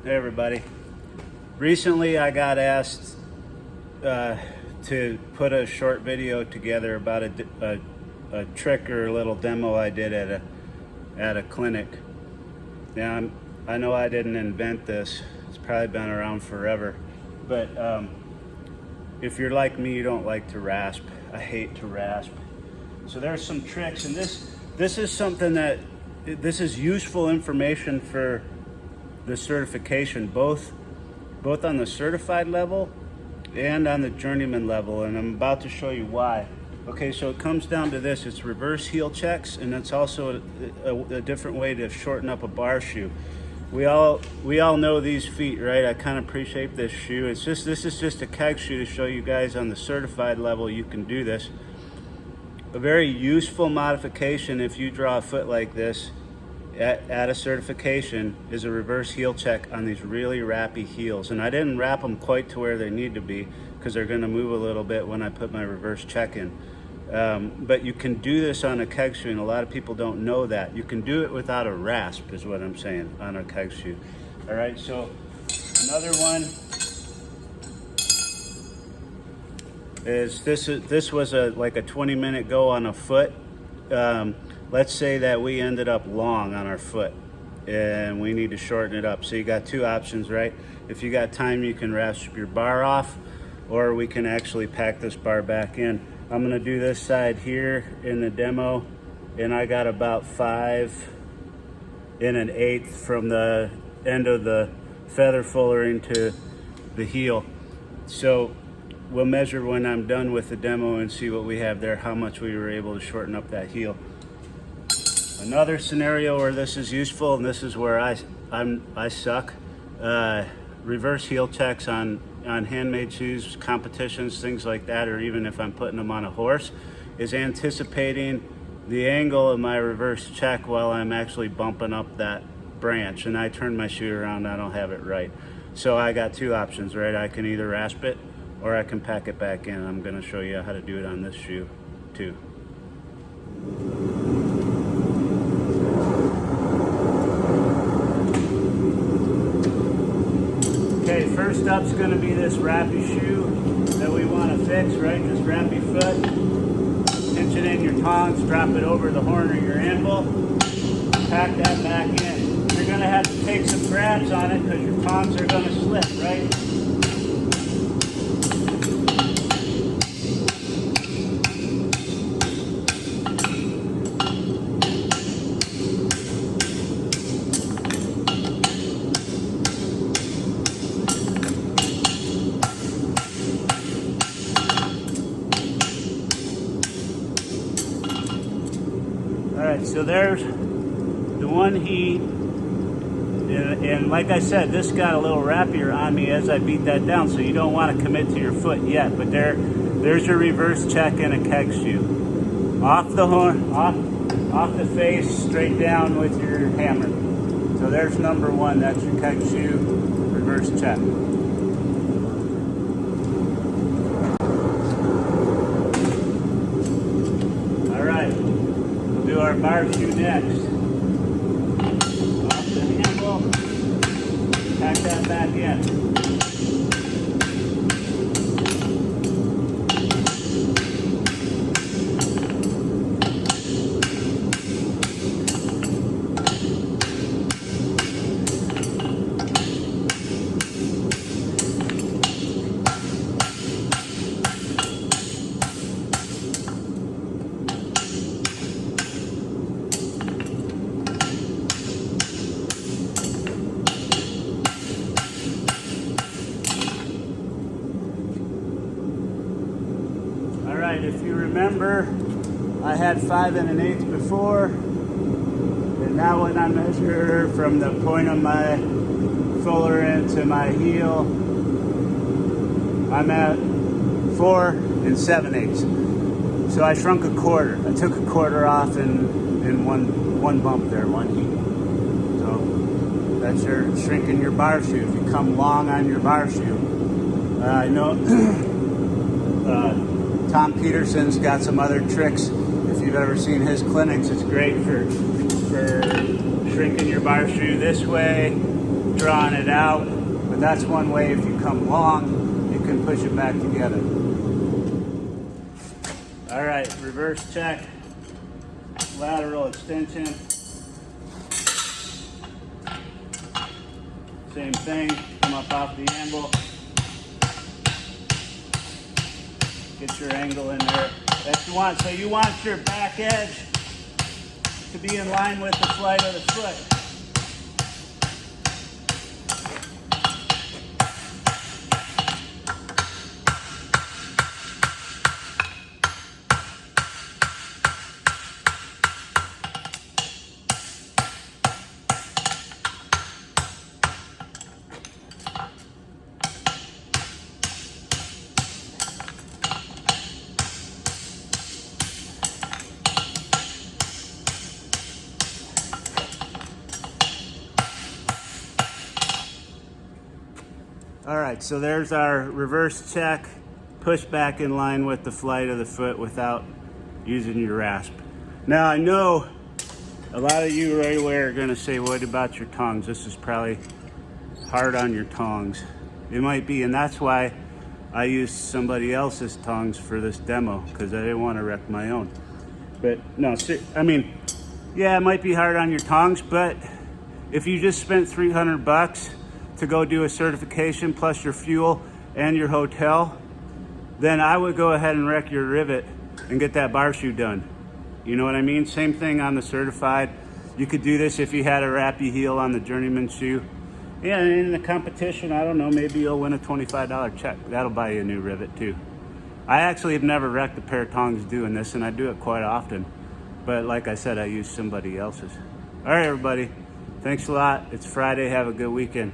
Hey everybody. Recently I got asked to put a short video together about a trick or a little demo I did at a clinic. Now I know I didn't invent this. It's probably been around forever. But if you're like me, you don't like to rasp. I hate to rasp. So there's some tricks, and this is something this is useful information for the certification, both on the certified level and on the journeyman level, and I'm about to show you why. Okay, so it comes down to this. It's reverse heel checks, and it's also a different way to shorten up a bar shoe. We all know these feet, right? I kind of appreciate this shoe. This is just a keg shoe to show you guys on the certified level you can do this. A very useful modification if you draw a foot like this at a certification is a reverse heel check on these really wrappy heels. And I didn't wrap them quite to where they need to be because they're going to move a little bit when I put my reverse check in. But you can do this on a keg shoe, and a lot of people don't know that. You can do it without a rasp is what I'm saying on a keg shoe. All right, so another one is this was like a 20-minute go on a foot. Let's say that we ended up long on our foot and we need to shorten it up. So you got two options, right? If you got time, you can rasp your bar off, or we can actually pack this bar back in. I'm gonna do this side here in the demo, and I got about 5 1/8 from the end of the feather fullering to the heel. So we'll measure when I'm done with the demo and see what we have there, how much we were able to shorten up that heel. Another scenario where this is useful, and this is where I suck, reverse heel checks on handmade shoes, competitions, things like that, or even if I'm putting them on a horse, is anticipating the angle of my reverse check while I'm actually bumping up that branch, and I turn my shoe around, I don't have it right. So I got two options, right? I can either rasp it or I can pack it back in. I'm gonna show you how to do it on this shoe too. Okay, first up's gonna be this wrappy shoe that we wanna fix, right? This wrappy foot. Pinch it in your tongs, drop it over the horn or your anvil, pack that back in. You're gonna have to take some grabs on it because your tongs are gonna slip, right? Alright, so there's the one heat, and like I said, this got a little wrappier on me as I beat that down, so you don't want to commit to your foot yet, but there's your reverse check in a keg shoe. Off the horn, off the face, straight down with your hammer. So there's number one, that's your keg shoe, reverse check. Do our bar shoe next. Off the handle, pack that back in. If you remember, I had 5 1/8 before, and now when I measure from the point of my fuller end to my heel, I'm at 4 7/8. So I shrunk a quarter. I took a quarter off in one bump there, one heat. So that's your shrinking your bar shoe. If you come long on your bar shoe, I know. Tom Peterson's got some other tricks. If you've ever seen his clinics, it's great for shrinking your bar shoe this way, drawing it out, but that's one way. If you come long, you can push it back together. All right, reverse check, lateral extension. Same thing, come up off the anvil. Get your angle in there. That's you want. So you want your back edge to be in line with the flight of the foot. All right, so there's our reverse check, push back in line with the flight of the foot without using your rasp. Now I know a lot of you right away are gonna say, what about your tongs? This is probably hard on your tongs. It might be, and that's why I used somebody else's tongs for this demo, because I didn't want to wreck my own. But no, I mean, yeah, it might be hard on your tongs, but if you just spent $300 to go do a certification plus your fuel and your hotel, then I would go ahead and wreck your rivet and get that bar shoe done. You know what I mean? Same thing on the certified. You could do this if you had a wrappy heel on the journeyman shoe. Yeah, and in the competition, I don't know, maybe you'll win a $25 check. That'll buy you a new rivet too. I actually have never wrecked a pair of tongs doing this, and I do it quite often. But like I said, I use somebody else's. All right, everybody. Thanks a lot. It's Friday. Have a good weekend.